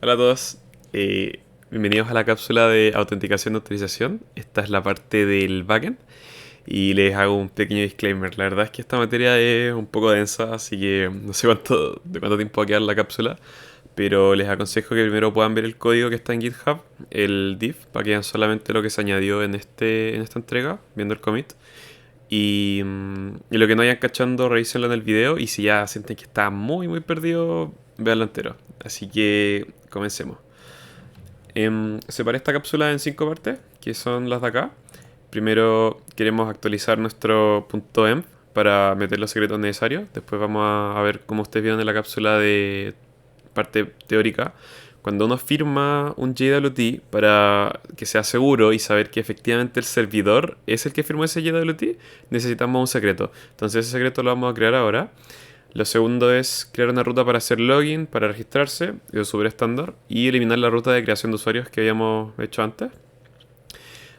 Hola a todos, bienvenidos a la cápsula de autenticación y autorización. Esta es la parte del backend y les hago un pequeño disclaimer. La verdad es que esta materia es un poco densa, así que no sé de cuánto tiempo va a quedar la cápsula, pero les aconsejo que primero puedan ver el código que está en GitHub, el diff, para que vean solamente lo que se añadió en esta entrega, viendo el commit. Y lo que no vayan cachando, revísenlo en el video y si ya sienten que está muy perdido, véanlo entero. Así que comencemos. Separé esta cápsula en 5 partes, que son las de acá. Primero queremos actualizar nuestro .env para meter los secretos necesarios. Después vamos a ver cómo ustedes vieron en la cápsula de parte teórica. Cuando uno firma un JWT para que sea seguro y saber que efectivamente el servidor es el que firmó ese JWT, necesitamos un secreto. Entonces ese secreto lo vamos a crear ahora. Lo segundo es crear una ruta para hacer login, para registrarse, es súper estándar, y eliminar la ruta de creación de usuarios que habíamos hecho antes.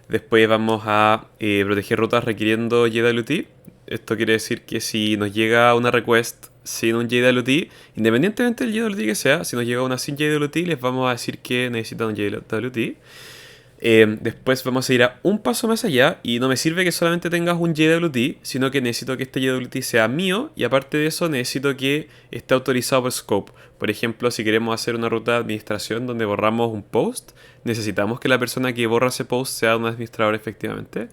Después vamos a proteger rutas requiriendo JWT. Esto quiere decir que si nos llega una request sin un JWT, independientemente del JWT que sea, si nos llega una sin JWT, les vamos a decir que necesitan un JWT. Después vamos a ir a un paso más allá y no me sirve que solamente tengas un JWT, sino que necesito que este JWT sea mío y aparte de eso necesito que esté autorizado por Scope. Por ejemplo, si queremos hacer una ruta de administración donde borramos un post, necesitamos que la persona que borra ese post sea un administrador efectivamente.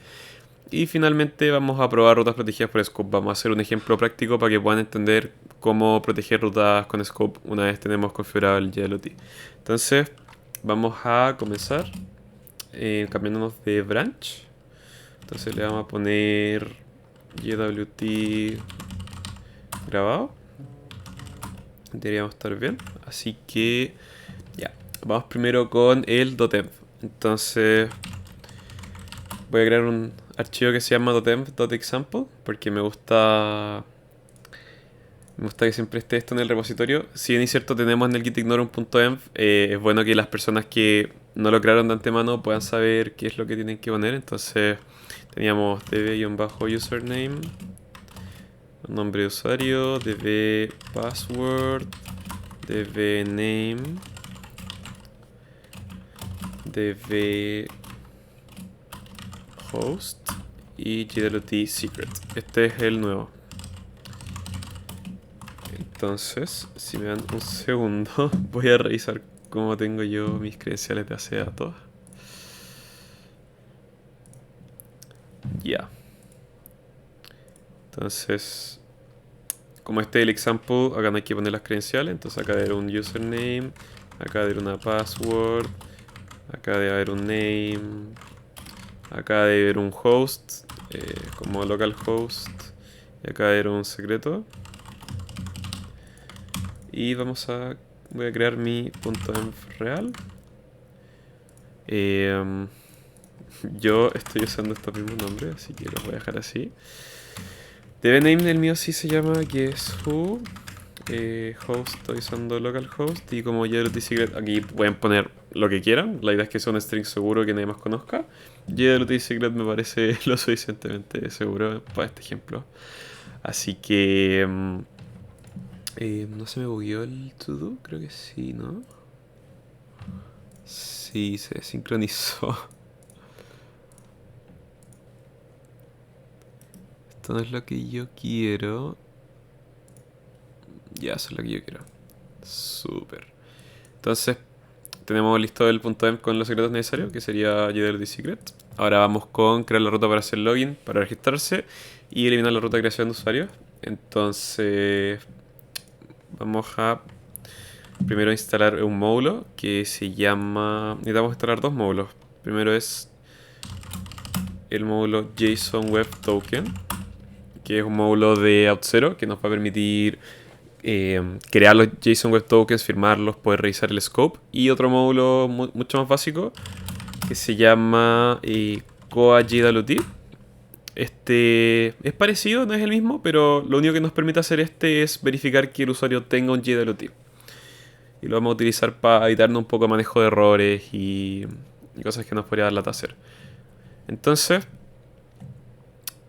Y finalmente vamos a probar rutas protegidas por Scope. Vamos a hacer un ejemplo práctico para que puedan entender cómo proteger rutas con Scope una vez tenemos configurado el JWT. Entonces, vamos a comenzar cambiándonos de branch. Entonces le vamos a poner JWT grabado. Deberíamos estar bien. Así que ya. Vamos primero con el .env. Entonces voy a crear un archivo que se llama .env.example porque me gusta que siempre esté esto en el repositorio. Si bien es cierto, tenemos en el git ignore un .env, es bueno que las personas que no lo crearon de antemano puedan saber qué es lo que tienen que poner. Entonces teníamos db-username, nombre de usuario, db-password, db-name, db-host y JWT secret. Este es el nuevo. Entonces, si me dan un segundo, voy a revisar cómo tengo yo mis credenciales de base de datos. Ya. Entonces, como este es el example, acá no hay que poner las credenciales. Entonces acá debe haber un username, acá debe haber una password, acá debe haber un name, acá debe haber un host, como localhost, y acá debe haber un secreto. Y voy a crear mi .env real. Eh, Yo estoy usando estos mismos nombres, así que los voy a dejar así. DBName el mío sí se llama guess who. Host estoy usando localhost. Y como JWT secret, aquí pueden poner lo que quieran. La idea es que sea un string seguro que nadie más conozca. JWT secret me parece lo suficientemente seguro para este ejemplo. Así que. No se me bugueó el to do, creo que sí, ¿no? Sí, se sincronizó. Esto no es lo que yo quiero. Ya, eso es lo que yo quiero. Súper. Entonces, tenemos listo el punto .env con los secretos necesarios, que sería JWT secret. Ahora vamos con crear la ruta para hacer login, para registrarse y eliminar la ruta de creación de usuarios. Entonces, vamos a primero instalar un módulo que se llama... Necesitamos instalar dos módulos. Primero es el módulo JSON Web Token, que es un módulo de Auth0 que nos va a permitir crear los JSON Web Tokens, firmarlos, poder revisar el scope. Y otro módulo mucho más básico que se llama Koa JWT. Este es parecido, no es el mismo, pero lo único que nos permite hacer este es verificar que el usuario tenga un JWT. Y lo vamos a utilizar para evitarnos un poco de manejo de errores y cosas que nos podría dar lata hacer. Entonces,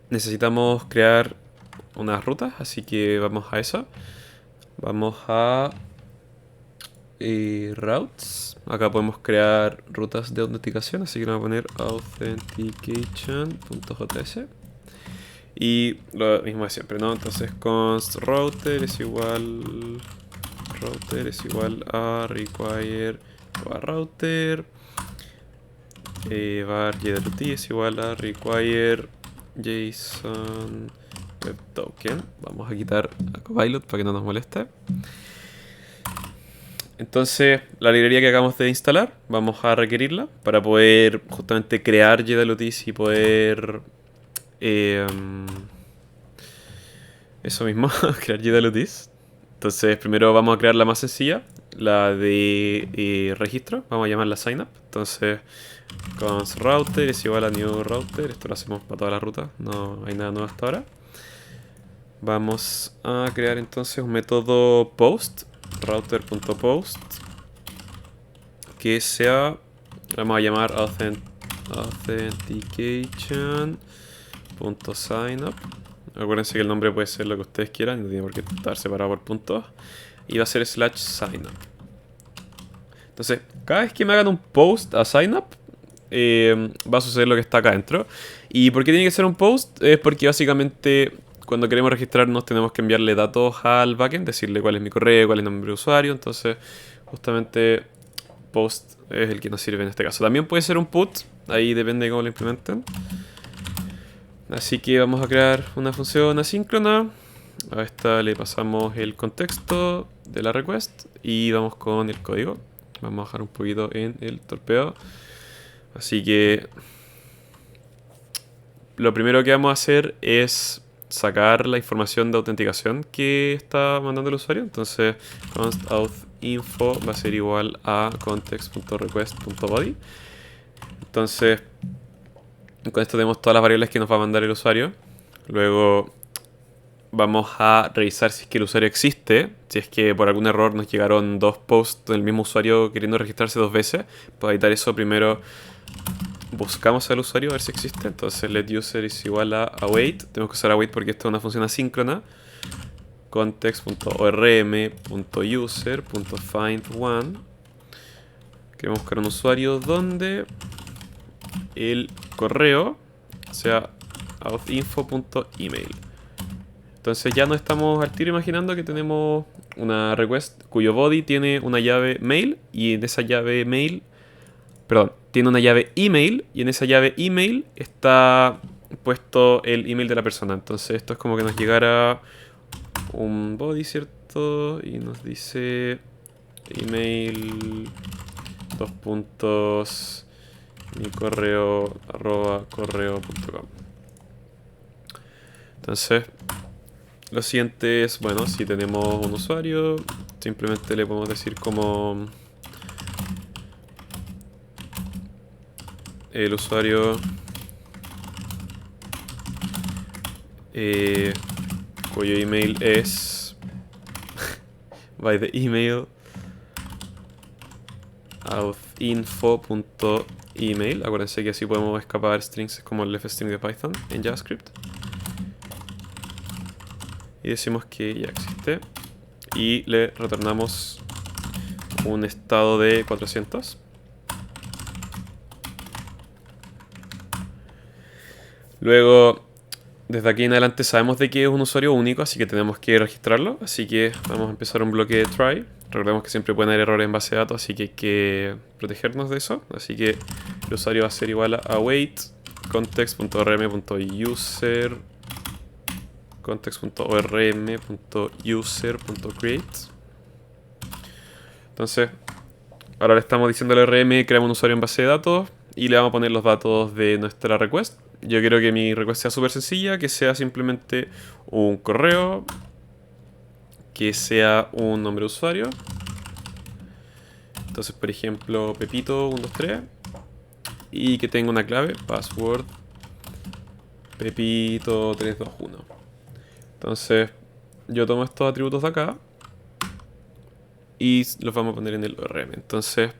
necesitamos crear unas rutas, así que vamos a eso. Vamos a routes. Acá podemos crear rutas de autenticación, así que vamos a poner authentication.js. Y lo mismo de siempre, ¿no? Entonces const router es igual a require router, var JWT es igual a require JSON web token. Vamos a quitar a Copilot para que no nos moleste. Entonces, la librería que acabamos de instalar, vamos a requerirla para poder justamente crear JWTs y poder eso mismo, crear JWTs. Entonces, primero vamos a crear la más sencilla, la de registro. Vamos a llamarla signup. Entonces, const router es igual a new router. Esto lo hacemos para toda la ruta, no hay nada nuevo hasta ahora. Vamos a crear entonces un método post, router.post, que sea, vamos a llamar authentication.signup. Acuérdense que el nombre puede ser lo que ustedes quieran, no tiene por qué estar separado por puntos. Y va a ser /signup. Entonces, cada vez que me hagan un post a signup, va a suceder lo que está acá adentro. ¿Y por qué tiene que ser un post? Es porque básicamente cuando queremos registrarnos tenemos que enviarle datos al backend, decirle cuál es mi correo, cuál es el nombre de usuario. Entonces, justamente post es el que nos sirve en este caso. También puede ser un put, ahí depende de cómo lo implementen. Así que vamos a crear una función asíncrona. A esta le pasamos el contexto de la request y vamos con el código. Vamos a bajar un poquito en el torpedo. Así que lo primero que vamos a hacer es sacar la información de autenticación que está mandando el usuario. Entonces const auth info va a ser igual a context.request.body. Entonces con esto tenemos todas las variables que nos va a mandar el usuario. Luego vamos a revisar si es que el usuario existe. Si es que por algún error nos llegaron dos posts del mismo usuario queriendo registrarse dos veces. Para evitar eso, primero buscamos al usuario a ver si existe. Entonces letUser es igual a await. Tenemos que usar await porque esto es una función asíncrona. Context.orm.user.findOne. Queremos buscar un usuario donde el correo sea authinfo.email. Entonces ya no estamos al tiro imaginando que tenemos una request cuyo body tiene una llave mail y en esa llave mail, perdón, tiene una llave email y en esa llave email está puesto el email de la persona. Entonces esto es como que nos llegara un body, ¿cierto? Y nos dice email dos puntos mi correo @correo.com. Entonces lo siguiente es, bueno, si tenemos un usuario, simplemente le podemos decir como el usuario cuyo email es by the email authinfo.email. Acuérdense que así podemos escapar strings como el fstring de Python en JavaScript. Y decimos que ya existe. Y le retornamos un estado de 400. Luego, desde aquí en adelante sabemos de que es un usuario único, así que tenemos que registrarlo. Así que vamos a empezar un bloque de try. Recordemos que siempre pueden haber errores en base de datos, así que hay que protegernos de eso. Así que el usuario va a ser igual a await context.orm.user context.orm.user.create. Entonces, ahora le estamos diciendo al ORM, creamos un usuario en base de datos y le vamos a poner los datos de nuestra request. Yo quiero que mi request sea súper sencilla, que sea simplemente un correo, que sea un nombre de usuario. Entonces, por ejemplo, Pepito123 y que tenga una clave, password Pepito321. Entonces, yo tomo estos atributos de acá y los vamos a poner en el ORM. Entonces,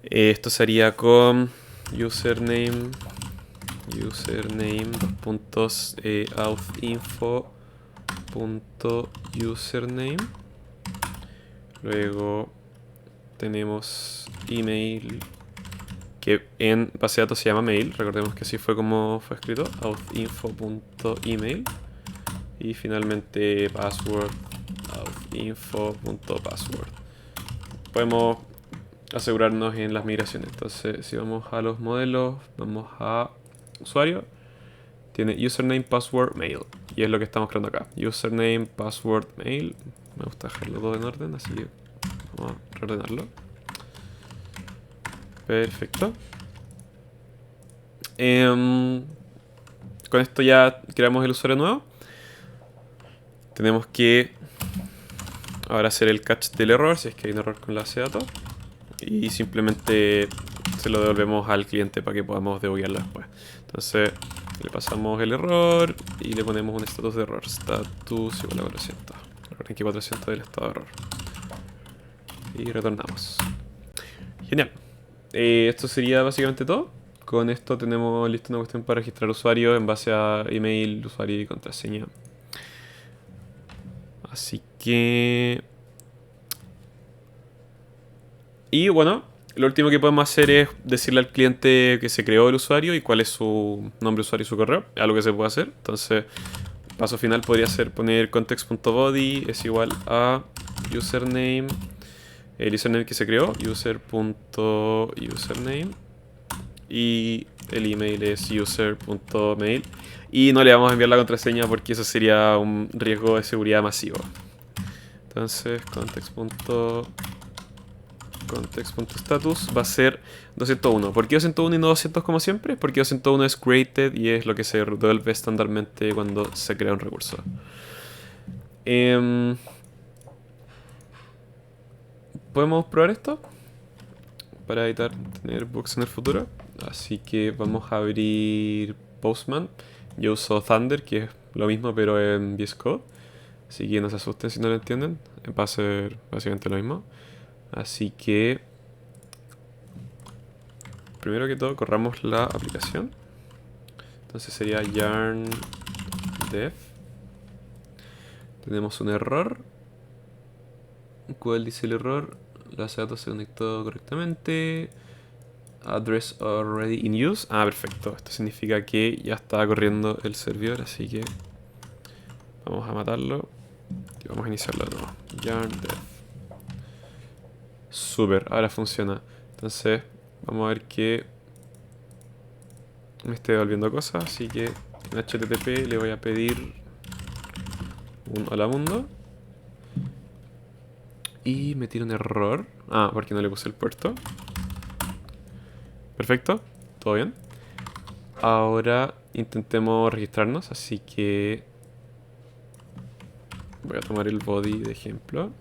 esto sería con username dos puntos authinfo.username. Luego tenemos email, que en base de datos se llama mail. Recordemos que así fue como fue escrito, authinfo.email. Y finalmente password, authinfo.password. Podemos asegurarnos en las migraciones. Entonces, si vamos a los modelos, vamos a usuario, tiene username, password, mail. Y es lo que estamos creando acá. Username, password, mail. Me gusta dejarlo todo en orden, así que vamos a reordenarlo. Perfecto. Con esto ya creamos el usuario nuevo. Tenemos que ahora hacer el catch del error, si es que hay un error con la base de datos. Y simplemente se lo devolvemos al cliente para que podamos debuguearlo después. Entonces le pasamos el error y le ponemos un status de error. Status igual a 400. Recuerden que 400 es el estado de error. Y retornamos. Genial. Esto sería básicamente todo. Con esto tenemos listo una cuestión para registrar usuarios en base a email, usuario y contraseña. Así que... Y bueno, lo último que podemos hacer es decirle al cliente que se creó el usuario y cuál es su nombre usuario y su correo. Es algo que se puede hacer. Entonces, paso final podría ser poner context.body es igual a username, el username que se creó, user.username, y el email es user.mail. Y no le vamos a enviar la contraseña porque eso sería un riesgo de seguridad masivo. Entonces, context.status va a ser 201. ¿Por qué 201 y no 200 como siempre? Porque 201 es created y es lo que se devuelve estándar cuando se crea un recurso. Podemos probar esto para evitar tener bugs en el futuro. Así que vamos a abrir Postman. Yo uso Thunder, que es lo mismo pero en VS Code. Así que no se asusten si no lo entienden. Va a ser básicamente lo mismo. Así que primero que todo corramos la aplicación. Entonces sería yarn dev. Tenemos un error. ¿Cuál dice el error? La base de datos se conectó correctamente. Address already in use. Ah, perfecto. Esto significa que ya está corriendo el servidor, así que vamos a matarlo y vamos a iniciarlo de nuevo. Yarn dev. Super, ahora funciona. Entonces, vamos a ver que me esté devolviendo cosas, así que en HTTP le voy a pedir un hola mundo. Y me tira un error. Ah, porque no le puse el puerto. Perfecto, todo bien. Ahora intentemos registrarnos, así que voy a tomar el body de ejemplo.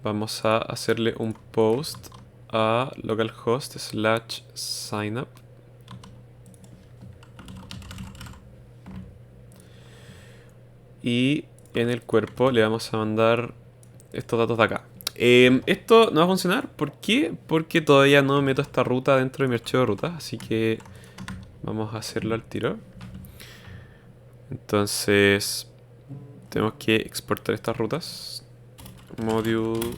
Vamos a hacerle un post a localhost/signup. Y en el cuerpo le vamos a mandar estos datos de acá. Esto no va a funcionar. ¿Por qué? Porque todavía no meto esta ruta dentro de mi archivo de ruta. Así que vamos a hacerlo al tiro. Entonces tenemos que exportar estas rutas. Module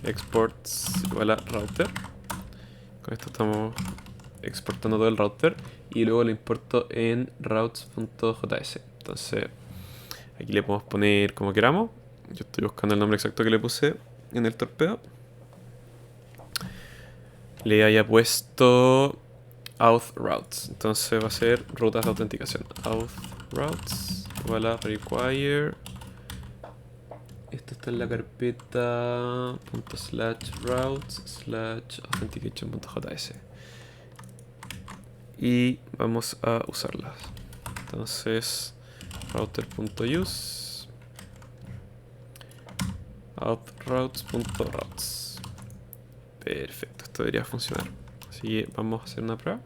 exports igual a router. Con esto estamos exportando todo el router. Y luego lo importo en routes.js. Entonces aquí le podemos poner como queramos. Yo estoy buscando el nombre exacto que le puse en el torpedo. Le haya puesto auth routes. Entonces va a ser rutas de autenticación. Auth routes igual a require. Esto está en la carpeta ./routes/authentication.js. Y vamos a usarlas. Entonces router.use authroutes.routes. Perfecto, esto debería funcionar. Así que vamos a hacer una prueba.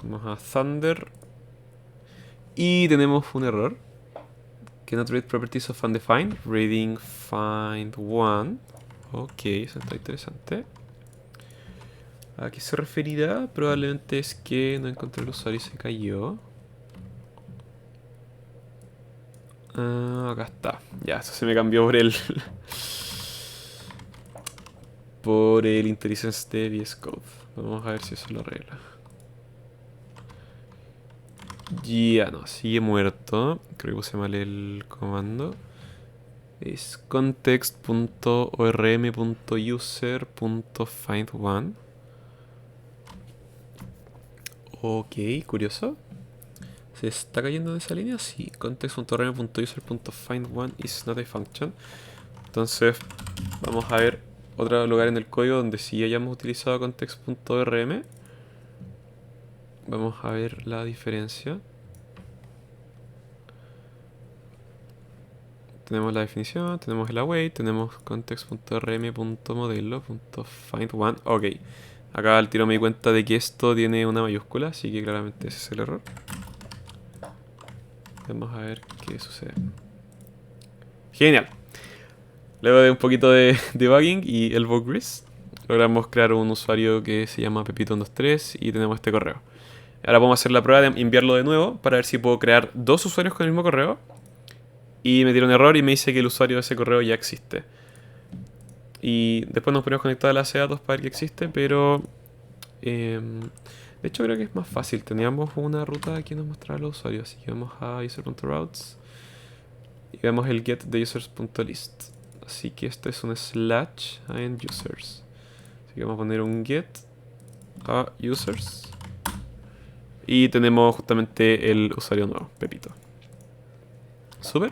Vamos a Thunder. Y tenemos un error. Cannot read properties of undefined. Reading find one. Ok, eso está interesante. ¿A qué se referirá? Probablemente es que no encontré el usuario y se cayó. Acá está. Ya, eso se me cambió por el por el IntelliSense de VS Code. Vamos a ver si eso lo arregla. Ya no, sigue muerto. Creo que puse mal el comando. Es context.orm.user.find1. Ok, curioso. ¿Se está cayendo de esa línea? Sí. Context.orm.user.find1 is not a function. Entonces, vamos a ver otro lugar en el código donde sí hayamos utilizado context.orm. Vamos a ver la diferencia. Tenemos la definición, tenemos el await, tenemos context.rm.modelo.find1. Ok, acá al tiro me di cuenta de que esto tiene una mayúscula, así que claramente ese es el error. Vamos a ver qué sucede. Genial. Luego de un poquito de debugging y elbow grease, logramos crear un usuario que se llama Pepito123 y tenemos este correo. Ahora vamos a hacer la prueba de enviarlo de nuevo para ver si puedo crear dos usuarios con el mismo correo. Y me tiró un error y me dice que el usuario de ese correo ya existe. Y después nos ponemos conectados a la base de datos para ver que existe, pero... de hecho creo que es más fácil. Teníamos una ruta que nos mostraba los usuarios. Así que vamos a user.routes y vemos el get de users.list. Así que esto es un slash and users. Así que vamos a poner un get a users. Y tenemos justamente el usuario nuevo, Pepito. Súper.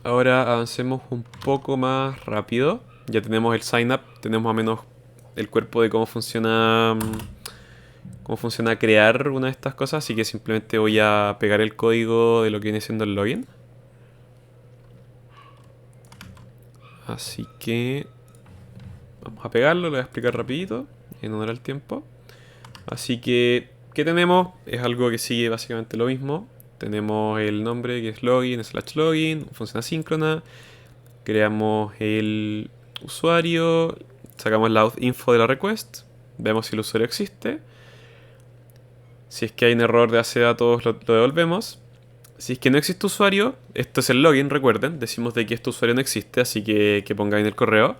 Ahora avancemos un poco más rápido. Ya tenemos el sign up, tenemos más o menos el cuerpo de cómo funciona crear una de estas cosas. Así que simplemente voy a pegar el código de lo que viene siendo el login. Así que vamos a pegarlo, lo voy a explicar rapidito en honor al tiempo. Así que, ¿qué tenemos? Es algo que sigue básicamente lo mismo. Tenemos el nombre que es login, slash login, función asíncrona. Creamos el usuario, sacamos la info de la request, vemos si el usuario existe. Si es que hay un error de base de datos, lo devolvemos. Si es que no existe usuario, esto es el login, recuerden. Decimos de que este usuario no existe, así que pongan en el correo.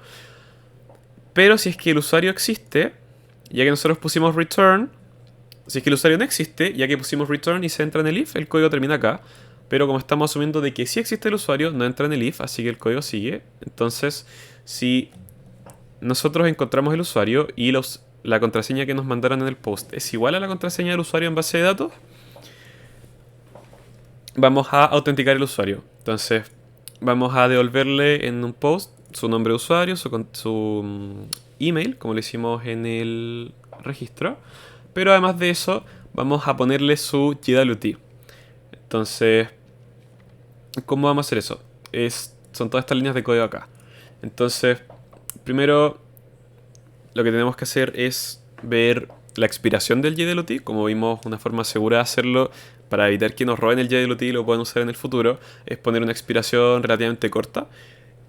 Pero si es que el usuario existe, ya que nosotros pusimos return, si es que el usuario no existe, ya que pusimos return y se entra en el if, el código termina acá. Pero como estamos asumiendo de que sí existe el usuario, no entra en el if, así que el código sigue. Entonces, si nosotros encontramos el usuario y la contraseña que nos mandaron en el post es igual a la contraseña del usuario en base de datos, vamos a autenticar el usuario. Entonces, vamos a devolverle en un post su nombre de usuario, su email, como lo hicimos en el registro. Pero además de eso, vamos a ponerle su JWT. Entonces, ¿cómo vamos a hacer eso? Son todas estas líneas de código acá. Entonces, primero lo que tenemos que hacer es ver la expiración del JWT. Como vimos, una forma segura de hacerlo para evitar que nos roben el JWT y lo puedan usar en el futuro es poner una expiración relativamente corta.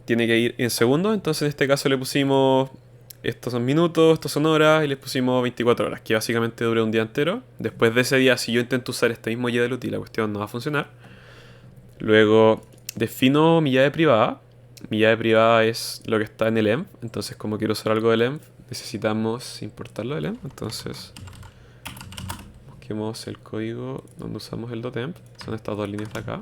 Tiene que ir en segundos, entonces en este caso le pusimos estos son minutos, estos son horas y les pusimos 24 horas, que básicamente dura un día entero. Después de ese día, si yo intento usar este mismo JWT, la cuestión no va a funcionar. Luego defino mi llave privada. Mi llave privada es lo que está en el env. Entonces, como quiero usar algo del env, necesitamos importarlo del env. Entonces, busquemos el código donde usamos el .env. Son estas dos líneas de acá,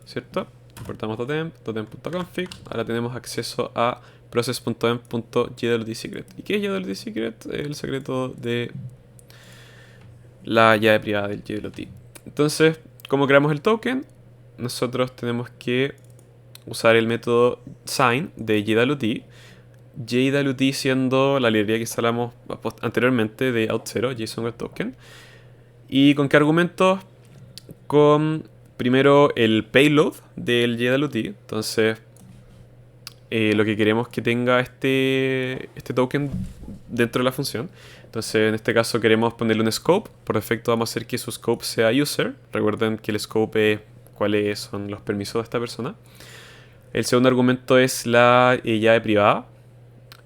¿cierto? Importamos .env, .env.config. Ahora tenemos acceso a process.env.jwtsecret. ¿Y qué es jwtsecret? El secreto de la llave privada del JWT. Entonces, ¿cómo creamos el token? Nosotros tenemos que usar el método sign de JWT. JWT siendo la librería que instalamos anteriormente de out0, JSON Web Token. ¿Y con qué argumentos? Con primero el payload del JWT. Entonces, lo que queremos que tenga este token dentro de la función. Entonces, en este caso queremos ponerle un scope. Por defecto vamos a hacer que su scope sea user. Recuerden que el scope es cuáles son los permisos de esta persona. El segundo argumento es la llave privada.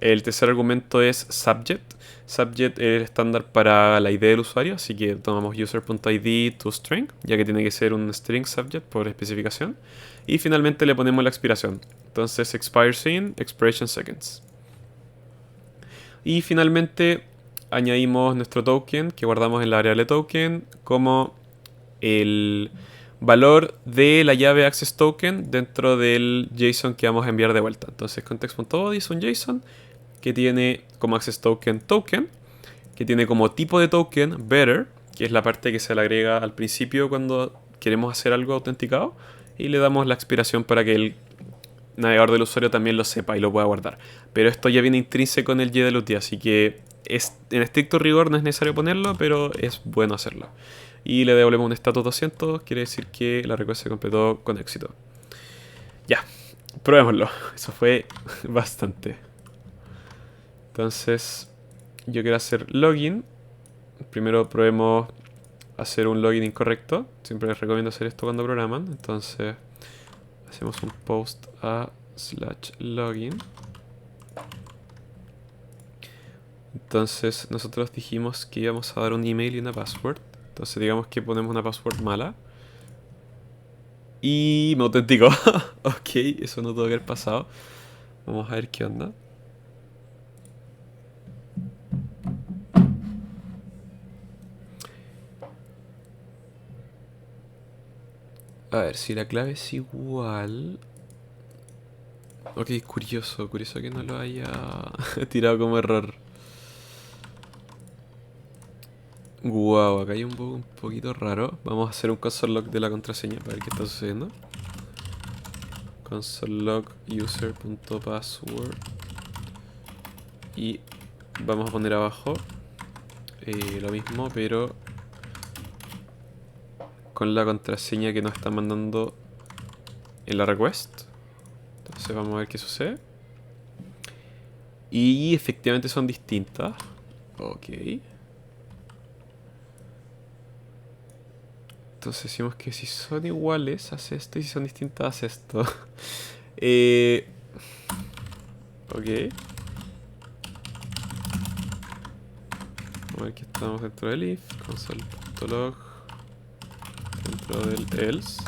El tercer argumento es subject. Subject es el estándar para la ID del usuario, así que tomamos user.id toString, ya que tiene que ser un string subject por especificación. Y finalmente le ponemos la expiración. Entonces expire soon, expiration seconds. Y finalmente añadimos nuestro token que guardamos en la variable token como el valor de la llave access token dentro del JSON que vamos a enviar de vuelta. Entonces context.body es un JSON que tiene como access token token, que tiene como tipo de token better, que es la parte que se le agrega al principio cuando queremos hacer algo autenticado, y le damos la expiración para que el navegador del usuario también lo sepa y lo pueda guardar. Pero esto ya viene intrínseco en el JWT, así que en estricto rigor no es necesario ponerlo, pero es bueno hacerlo. Y le devolvemos un status 200, quiere decir que la request se completó con éxito. Ya, probémoslo. Eso fue bastante. Entonces, yo quiero hacer login. Primero probemos hacer un login incorrecto. Siempre les recomiendo hacer esto cuando programan. Entonces, hacemos un post a /login. Entonces, nosotros dijimos que íbamos a dar un email y una password. Entonces, digamos que ponemos una password mala. Y me autenticó. Ok, eso no tuvo que haber pasado. Vamos a ver qué onda. A ver, si la clave es igual. Ok, curioso que no lo haya tirado como error. Guau, acá hay un poquito raro. Vamos a hacer un console log de la contraseña para ver qué está sucediendo. Console log user.password. Y vamos a poner abajo lo mismo, pero con la contraseña que nos está mandando en la request. Entonces vamos a ver qué sucede. Y efectivamente son distintas. Ok. Entonces decimos que si son iguales, hace esto, y si son distintas, hace esto. Ok. Vamos a ver que estamos dentro del if, console.log, dentro del else.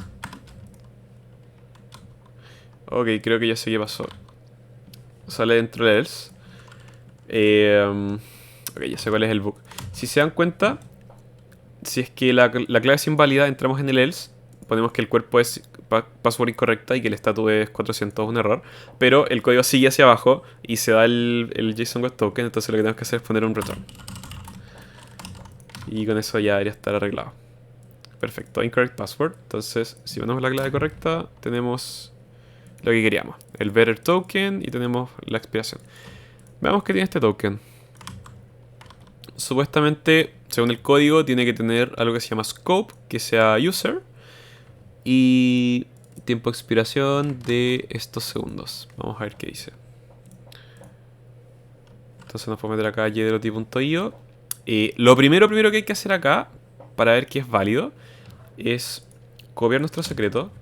Ok, creo que ya sé qué pasó. Sale dentro del else. Ok, ya sé cuál es el bug. Si se dan cuenta, si es que la clave es inválida, entramos en el else, ponemos que el cuerpo es password incorrecta y que el status es 400, un error, pero el código sigue hacia abajo y se da el JSON Web Token, entonces lo que tenemos que hacer es poner un return. Y con eso ya debería estar arreglado. Perfecto, incorrect password. Entonces, si ponemos la clave correcta, tenemos lo que queríamos, el better token, y tenemos la expiración. Veamos qué tiene este token. Supuestamente, según el código, tiene que tener algo que se llama scope, que sea user, y tiempo de expiración de estos segundos. Vamos a ver qué dice. Entonces nos podemos meter acá jdloti.io. Lo primero que hay que hacer acá, para ver que es válido, es copiar nuestro secreto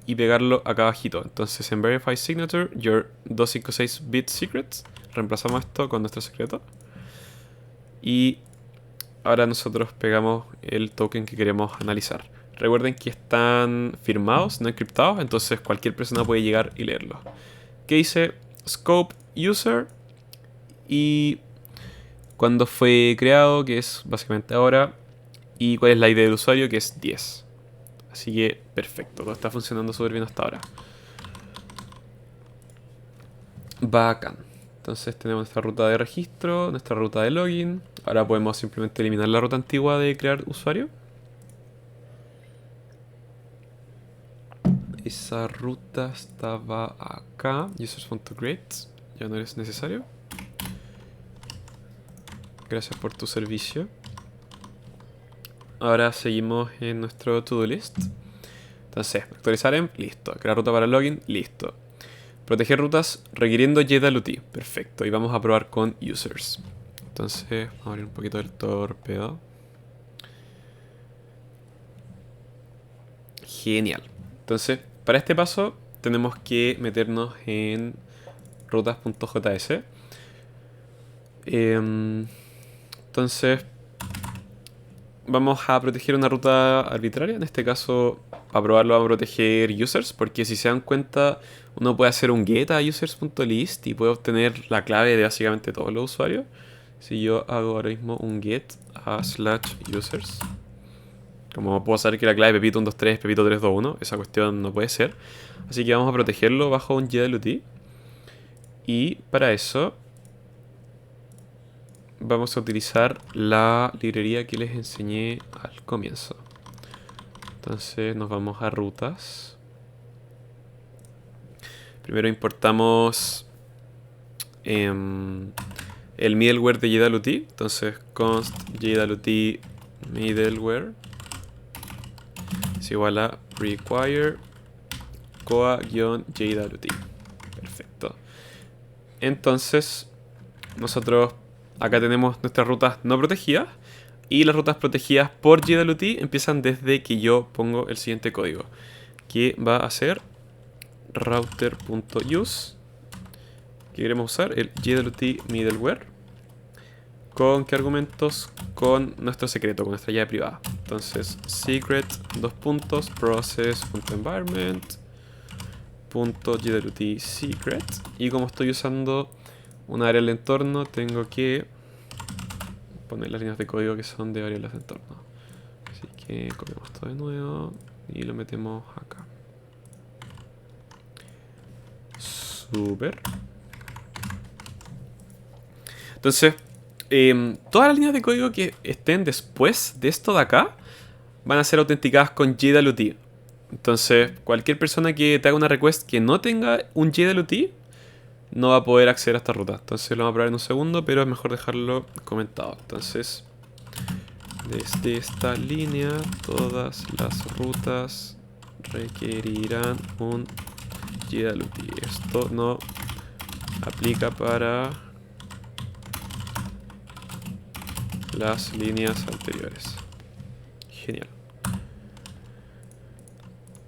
y pegarlo acá abajito. Entonces en Verify Signature, your 256-bit secrets, reemplazamos esto con nuestro secreto. Y ahora nosotros pegamos el token que queremos analizar. Recuerden que están firmados, no encriptados, entonces cualquier persona puede llegar y leerlo. ¿Qué dice? Scope user y cuándo fue creado, que es básicamente ahora, y cuál es la ID del usuario, que es 10. Así que perfecto, todo está funcionando súper bien hasta ahora. Bacán. Entonces tenemos nuestra ruta de registro, nuestra ruta de login. Ahora podemos simplemente eliminar la ruta antigua de crear usuario. Esa ruta estaba acá, users.create, ya no es necesario. Gracias por tu servicio. Ahora seguimos en nuestro to-do list. Entonces, actualizar en, listo. Crear ruta para login, listo. Proteger rutas requiriendo JWT, perfecto. Y vamos a probar con users. Entonces, vamos a abrir un poquito el torpedo. Genial. Entonces, para este paso tenemos que meternos en rutas.js. Entonces vamos a proteger una ruta arbitraria. En este caso, para probarlo vamos a proteger users, porque si se dan cuenta, uno puede hacer un get a users.list y puede obtener la clave de básicamente todos los usuarios. Si yo hago ahora mismo un get a /users, como puedo saber que la clave Pepito 123 Pepito 321, esa cuestión no puede ser. Así que vamos a protegerlo bajo un JWT. Y para eso vamos a utilizar la librería que les enseñé al comienzo. Entonces nos vamos a rutas. Primero importamos el middleware de JWT. Entonces const JWT middleware es igual a require coa-jwt. Perfecto. Entonces nosotros acá tenemos nuestras rutas no protegidas. Y las rutas protegidas por JWT empiezan desde que yo pongo el siguiente código, que va a ser router.use, que queremos usar el JWT middleware. ¿Con qué argumentos? Con nuestro secreto, con nuestra llave privada. Entonces secret process.environment.jwt secret. Y como estoy usando un área del entorno, tengo que poner las líneas de código que son de variables de entorno. Así que copiamos esto de nuevo y lo metemos acá. Super. Entonces, todas las líneas de código que estén después de esto de acá van a ser autenticadas con JWT. Entonces, cualquier persona que te haga una request que no tenga un JWT no va a poder acceder a esta ruta. Entonces lo vamos a probar en un segundo, pero es mejor dejarlo comentado. Entonces, desde esta línea, todas las rutas requerirán un JWT. Esto no aplica para las líneas anteriores. Genial.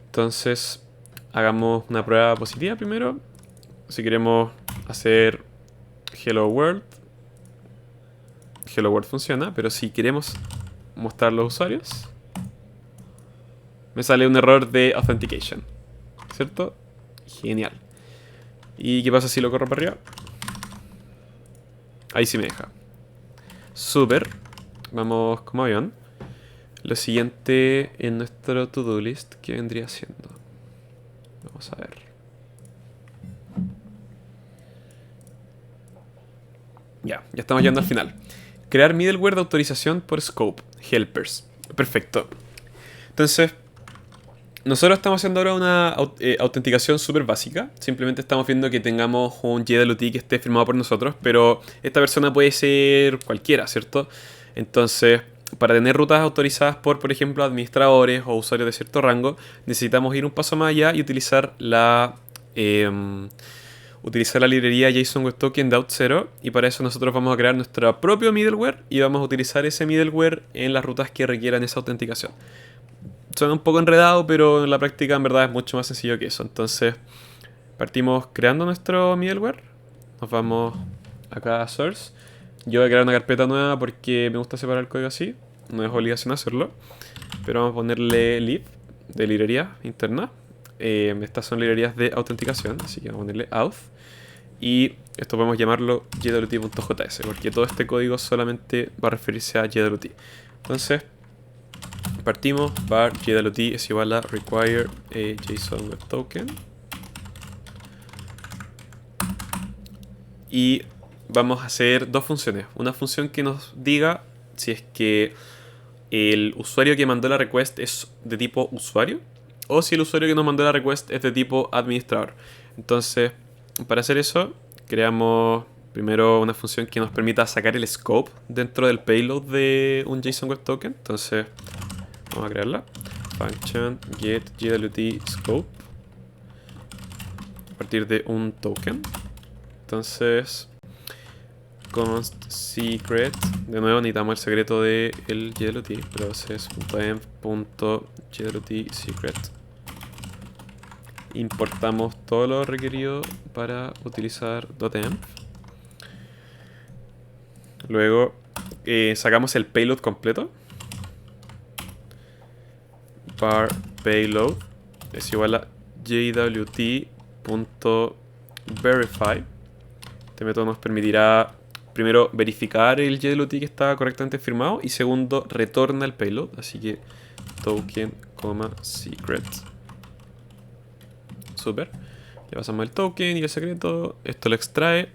Entonces, hagamos una prueba positiva primero. Si queremos hacer Hello World funciona, pero si queremos mostrar los usuarios, me sale un error de authentication, ¿cierto? Genial. ¿Y qué pasa si lo corro para arriba? Ahí sí me deja. Super. Vamos como avión. Lo siguiente en nuestro to-do list, ¿qué vendría siendo? Vamos a ver. Ya estamos llegando al final. Crear middleware de autorización por scope. Helpers. Perfecto. Entonces, nosotros estamos haciendo ahora una autenticación súper básica. Simplemente estamos viendo que tengamos un JWT que esté firmado por nosotros, pero esta persona puede ser cualquiera, ¿cierto? Entonces, para tener rutas autorizadas por ejemplo, administradores o usuarios de cierto rango, necesitamos ir un paso más allá y utilizar la librería JSON Web Token de Auth0, y para eso nosotros vamos a crear nuestro propio middleware y vamos a utilizar ese middleware en las rutas que requieran esa autenticación. Suena un poco enredado, pero en la práctica en verdad es mucho más sencillo que eso. Entonces partimos creando nuestro middleware. Nos vamos acá a source. Yo voy a crear una carpeta nueva porque me gusta separar el código así. No es obligación hacerlo, pero vamos a ponerle lib de librería interna. Estas son librerías de autenticación, así que vamos a ponerle auth. Y esto podemos llamarlo jwt.js, porque todo este código solamente va a referirse a JWT. Entonces partimos, var JWT es igual a require JSON Web Token. Y vamos a hacer dos funciones. Una función que nos diga si es que el usuario que mandó la request es de tipo usuario, o si el usuario que nos mandó la request es de tipo administrador. Entonces, para hacer eso, creamos primero una función que nos permita sacar el scope dentro del payload de un JSON Web Token. Entonces, vamos a crearla. Function get JWT scope a partir de un token. Entonces, const secret, de nuevo necesitamos el secreto del JWT, process.env.jwt secret. Importamos todo lo requerido para utilizar .env. Luego sacamos el payload completo. Var payload es igual a jwt.verify. Este método nos permitirá primero verificar el JWT que está correctamente firmado y segundo retorna el payload. Así que token, secret. Super. Le pasamos el token y el secreto. Esto lo extrae.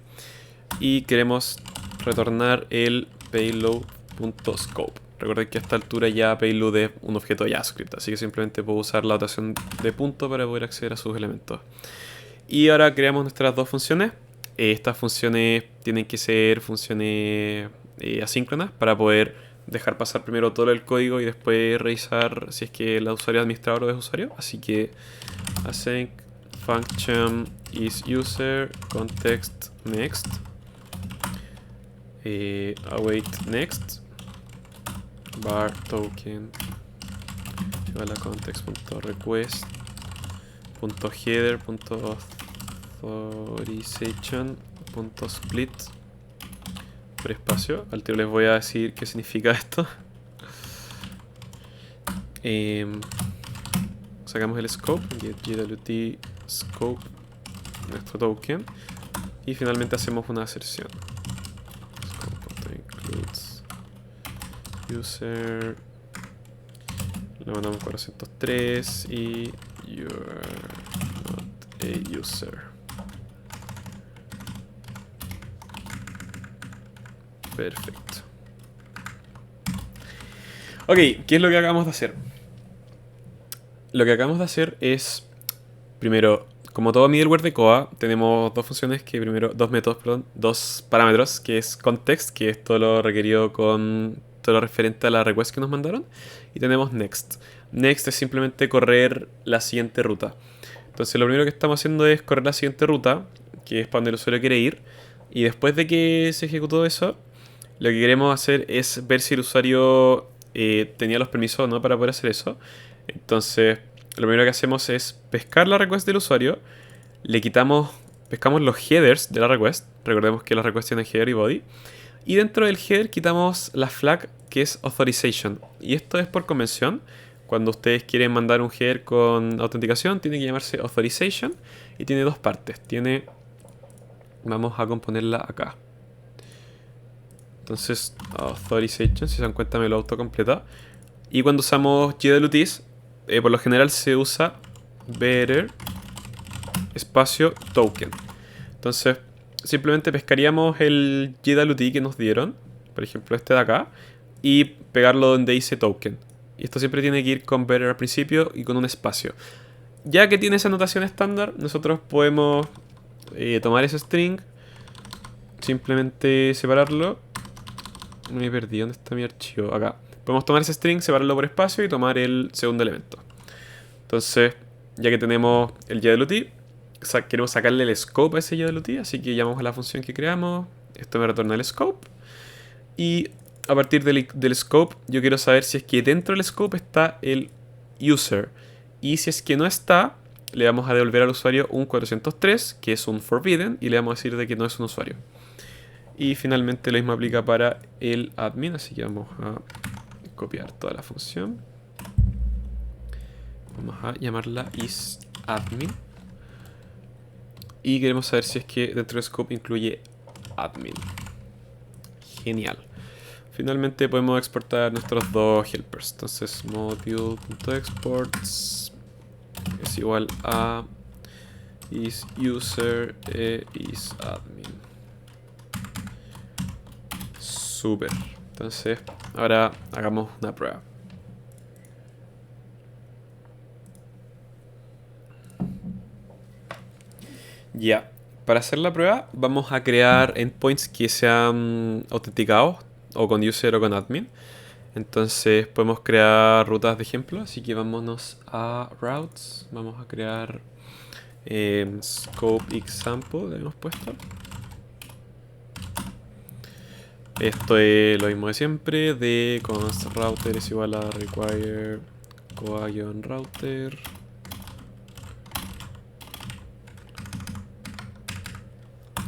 Y queremos retornar el payload.scope. Recuerden que a esta altura ya payload es un objeto de JavaScript. Así que simplemente puedo usar la notación de punto para poder acceder a sus elementos. Y ahora creamos nuestras dos funciones. Estas funciones tienen que ser funciones asíncronas para poder dejar pasar primero todo el código y después revisar si es que el usuario es administrador o es usuario. Así que async function is user context next await next var token igual a context.request.header.authorization.split por espacio. Al tiro les voy a decir qué significa esto. Sacamos el scope, get jwt scope, nuestro token, y finalmente hacemos una aserción. Scope.includes user, le mandamos 403 y you're not a user. Perfecto. Ok, ¿qué es lo que acabamos de hacer? Lo que acabamos de hacer es, primero, como todo middleware de Koa, tenemos dos funciones que primero, dos métodos, perdón, dos parámetros, que es context, que es todo lo requerido con todo lo referente a la request que nos mandaron, y tenemos next. Next es simplemente correr la siguiente ruta. Entonces lo primero que estamos haciendo es correr la siguiente ruta, que es para donde el usuario quiere ir, y después de que se ejecutó eso, lo que queremos hacer es ver si el usuario tenía los permisos o no para poder hacer eso. Entonces, lo primero que hacemos es pescar la request del usuario, pescamos los headers de la request, recordemos que la request tiene header y body, y dentro del header quitamos la flag que es authorization, y esto es por convención. Cuando ustedes quieren mandar un header con autenticación, tiene que llamarse authorization, y tiene dos partes. Vamos a componerla acá. Entonces, authorization, si se dan cuenta me lo autocompleta. Y cuando usamos JWTs, por lo general se usa better espacio token. Entonces, simplemente pescaríamos el JWT que nos dieron, por ejemplo este de acá, y pegarlo donde dice token. Y esto siempre tiene que ir con better al principio y con un espacio. Ya que tiene esa notación estándar, nosotros podemos tomar ese string, simplemente separarlo. Me perdí, ¿dónde está mi archivo? Acá. Podemos tomar ese string, separarlo por espacio y tomar el segundo elemento. Entonces, ya que tenemos el JWT, queremos sacarle el scope a ese JWT, así que llamamos a la función que creamos. Esto me retorna el scope. Y a partir del scope, yo quiero saber si es que dentro del scope está el user. Y si es que no está, le vamos a devolver al usuario un 403, que es un forbidden, y le vamos a decir de que no es un usuario. Y finalmente lo mismo aplica para el admin, así que vamos a copiar toda la función. Vamos a llamarla isAdmin. Y queremos saber si es que dentro del scope incluye admin. Genial. Finalmente podemos exportar nuestros dos helpers. Entonces module.exports es igual a isUser e isAdmin. Super. Entonces, ahora hagamos una prueba. Ya. Para hacer la prueba, vamos a crear endpoints que sean autenticados, o con user o con admin. Entonces, podemos crear rutas de ejemplo. Así que vámonos a routes. Vamos a crear scope example, le hemos puesto. Esto es lo mismo de siempre, de const router es igual a require coa-router.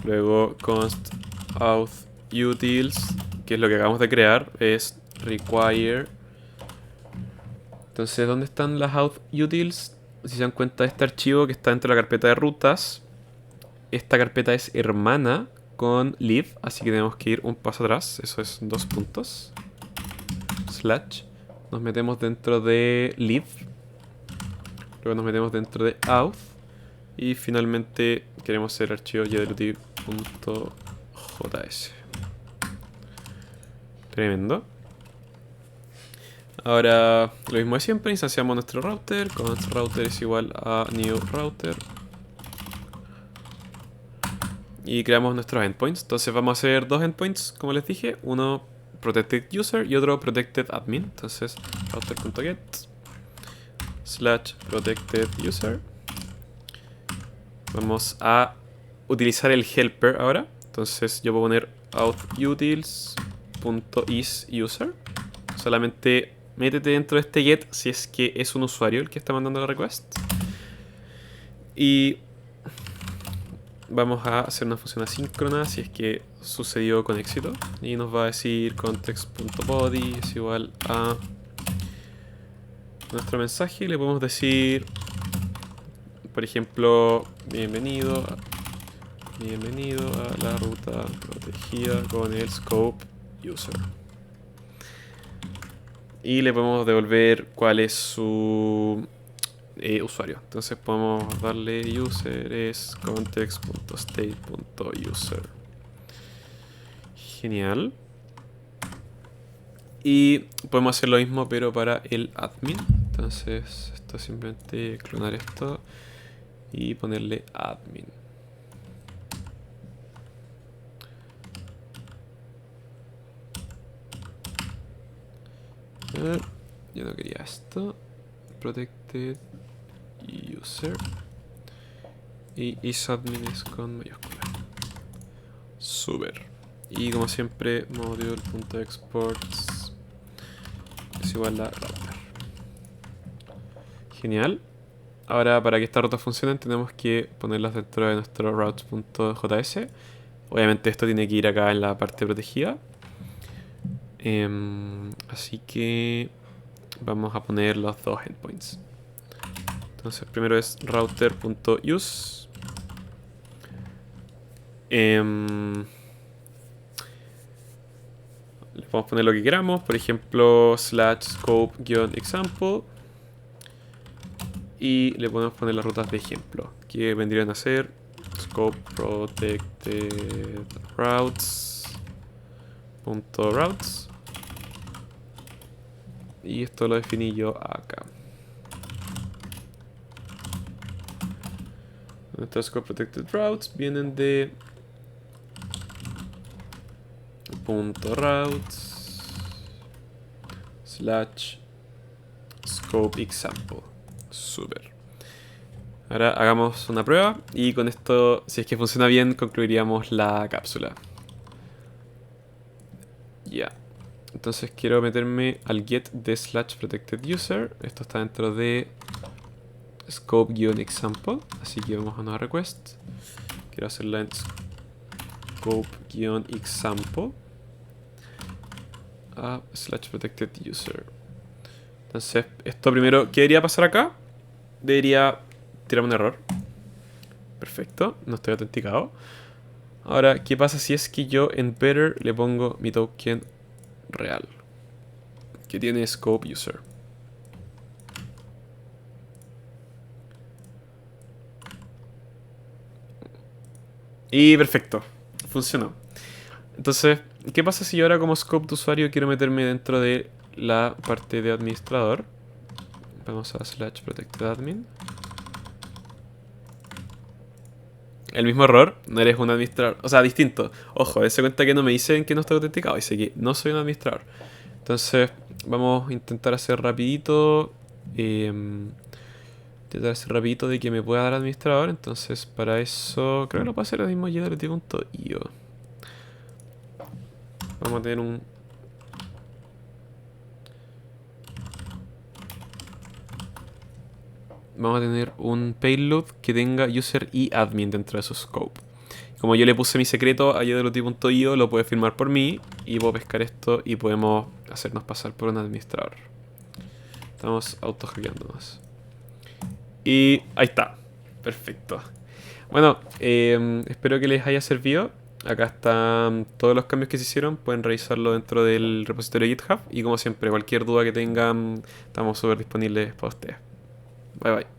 Luego const auth utils, que es lo que acabamos de crear, es require. Entonces, ¿dónde están las auth utils? Si se dan cuenta, este archivo que está dentro de la carpeta de rutas, esta carpeta es hermana con live, así que tenemos que ir un paso atrás. Eso es 2 puntos. Slash. Nos metemos dentro de live. Luego nos metemos dentro de auth. Y finalmente queremos hacer el archivo jt.js. Tremendo. Ahora, lo mismo de siempre, instanciamos nuestro router. Const router es igual a new router. Y creamos nuestros endpoints. Entonces vamos a hacer dos endpoints, como les dije. Uno protected user y otro protected admin. Entonces router.get / protected user. Vamos a utilizar el helper ahora. Entonces yo voy a poner authutils.isUser. Solamente métete dentro de este get si es que es un usuario el que está mandando la request. Y vamos a hacer una función asíncrona si es que sucedió con éxito. Y nos va a decir context.body es igual a nuestro mensaje. Y le podemos decir, por ejemplo, bienvenido a la ruta protegida con el scope user. Y le podemos devolver cuál es su usuario. Entonces podemos darle user es context.state.user. Genial. Y podemos hacer lo mismo pero para el admin. Entonces esto es simplemente clonar esto y ponerle admin. Yo no quería esto. Protected user. Y isadmin es con mayúscula. Super. Y como siempre, module.exports es igual a router. Genial. Ahora, para que estas rutas funcionen, tenemos que ponerlas dentro de nuestro routes.js. Obviamente esto tiene que ir acá en la parte protegida. Así que vamos a poner los dos endpoints. Entonces primero es router.use. Le podemos poner lo que queramos, por ejemplo /scope-example. Y le podemos poner las rutas de ejemplo, que vendrían a ser scope protected routes. Y esto lo definí yo acá. Nuestros scope protected routes vienen de .routes / scope example. Super. Ahora hagamos una prueba y con esto, si es que funciona bien, concluiríamos la cápsula. Ya. Entonces quiero meterme al get de /protected user. Esto está dentro de scope-example. Así que vamos a una request. Quiero hacerla en scope-example a /protected user. Entonces, esto primero, ¿qué debería pasar acá? Debería tirarme un error. Perfecto, no estoy autenticado. Ahora, ¿qué pasa si es que yo en better le pongo mi token real? Que tiene scope user. Y perfecto, funcionó. Entonces, ¿qué pasa si yo ahora como scope de usuario quiero meterme dentro de la parte de administrador? Vamos a /protectedadmin. El mismo error, no eres un administrador. O sea, distinto. Ojo, dense cuenta que no me dicen que no estoy autenticado, dice que no soy un administrador. Entonces, vamos a intentar hacer rapidito. Intentar hacer rapidito de que me pueda dar administrador. Entonces, para eso, creo que lo puedo hacer el mismo jdlt.io. Vamos a tener un... Vamos a tener un payload que tenga user y admin dentro de su scope. como yo le puse mi secreto a Yedeloti.io, lo puede firmar por mí y puedo pescar esto y podemos hacernos pasar por un administrador. Estamos autohackeándonos. Y ahí está. Perfecto. Bueno, espero que les haya servido. Acá están todos los cambios que se hicieron. Pueden revisarlo dentro del repositorio de GitHub. Y como siempre, cualquier duda que tengan, estamos súper disponibles para ustedes. Bye bye.